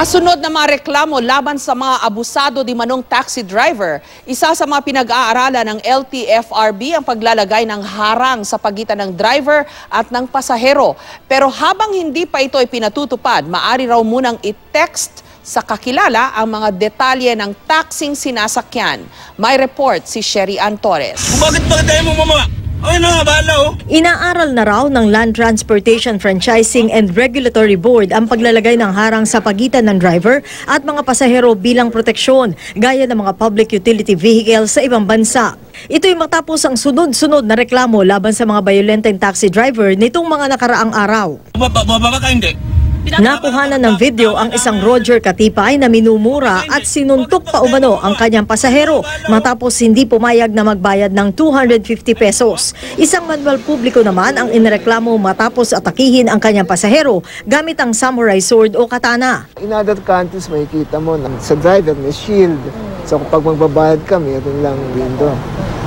Kasunod na mga reklamo laban sa mga abusado di manong taxi driver, isa sa mga pinag-aaralan ng LTFRB ang paglalagay ng harang sa pagitan ng driver at ng pasahero. Pero habang hindi pa ito ay pinatutupad, maaari raw munang i-text sa kakilala ang mga detalye ng taxing sinasakyan. May report si Sherry Ann Torres. Bakit tayo mo, mama? Ay na, bahala oh. Inaaral na raw ng Land Transportation Franchising and Regulatory Board ang paglalagay ng harang sa pagitan ng driver at mga pasahero bilang proteksyon, gaya ng mga public utility vehicles sa ibang bansa. Ito'y matapos ang sunod-sunod na reklamo laban sa mga violenteng taxi driver nitong mga nakaraang araw. Bababa ka hindi? Nakuhanan ng video ang isang Roger Katipay na minumura at sinuntok pa umano ang kanyang pasahero matapos hindi pumayag na magbayad ng 250 pesos. Isang manual publiko naman ang inireklamo matapos atakihin ang kanyang pasahero gamit ang samurai sword o katana. In other countries, makikita mo na sa driver may shield. So kapag magbabayad ka, mayroon lang window.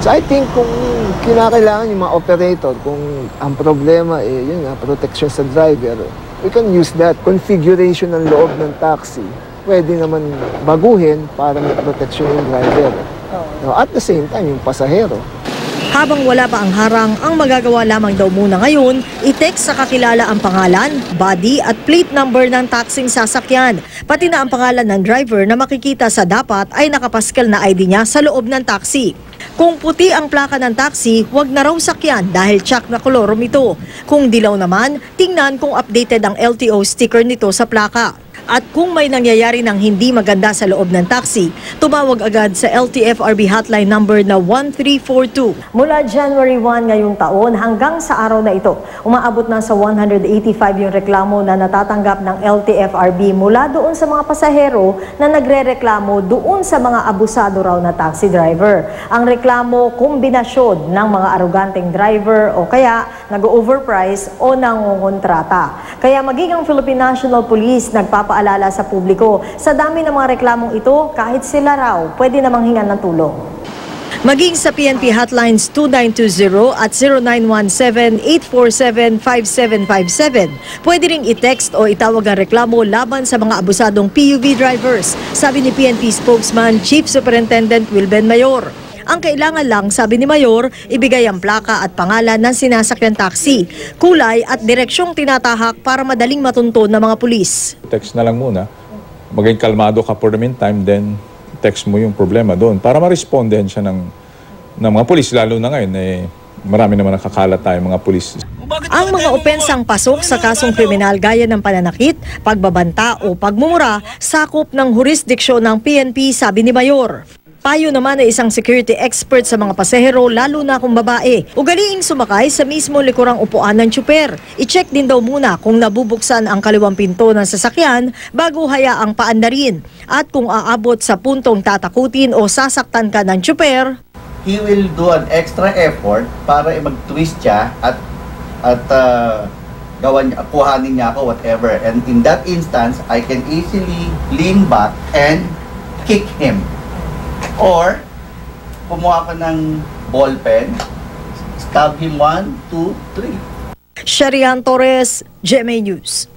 So I think kung kinakailangan yung mga operator, kung ang problema yun nga, protection sa driver, we can use that configuration ng loob ng taxi. Pwede naman baguhin para may protection yung driver. At the same time, yung pasahero. Habang wala pa ang harang, ang magagawa lamang daw muna ngayon, i-text sa kakilala ang pangalan, body at plate number ng taxing sasakyan. Pati na ang pangalan ng driver na makikita sa dapat ay nakapaskal na ID niya sa loob ng taxi. Kung puti ang plaka ng taxi, huwag na raw sakyan dahil tsak na kolorom ito. Kung dilaw naman, tingnan kung updated ang LTO sticker nito sa plaka. At kung may nangyayari ng hindi maganda sa loob ng taxi, tumawag agad sa LTFRB hotline number na 1342. Mula January 1 ngayong taon hanggang sa araw na ito, umaabot na sa 185 yung reklamo na natatanggap ng LTFRB mula doon sa mga pasahero na nagrereklamo doon sa mga abusado raw na taxi driver. Ang reklamo, kombinasyon ng mga aruganteng driver o kaya nag-overprice o nangungontrata. Kaya maging ang Philippine National Police nagpapaalala sa publiko, sa dami ng mga reklamong ito, kahit sila raw, pwede namang hingan ng tulong. Maging sa PNP hotlines 2920 at 0917-847-5757, pwede ring i-text o itawag ang reklamo laban sa mga abusadong PUV drivers, sabi ni PNP spokesman Chief Superintendent Wilben Mayor. Ang kailangan lang, sabi ni Mayor, ibigay ang plaka at pangalan ng sinasakyan taxi, kulay at direksyong tinatahak para madaling matunton ng mga pulis. Text na lang muna, maging kalmado ka for the meantime, then text mo yung problema doon para ma-respondan siya ng mga pulis, lalo na ngayon marami naman nakakalat tayo mga pulis. Ang mga opensang pasok sa kasong kriminal gaya ng pananakit, pagbabanta o pagmumura, sakop ng jurisdiksyon ng PNP, sabi ni Mayor. Payo naman ay isang security expert sa mga pasahero, lalo na kung babae. Ugaliing sumakay sa mismo likurang upuan ng tsuper. I-check din daw muna kung nabubuksan ang kaliwang pinto ng sasakyan bago hayaang paandarin. At kung aabot sa puntong tatakutin o sasaktan ka ng tsuper, he will do an extra effort para mag-twist siya at kuhanin niya ako, whatever. And in that instance, I can easily lean back and kick him. Or, kumuha ka ng ball pen, stab him 1, 2, 3. Sherry Ann Torres, GMA News.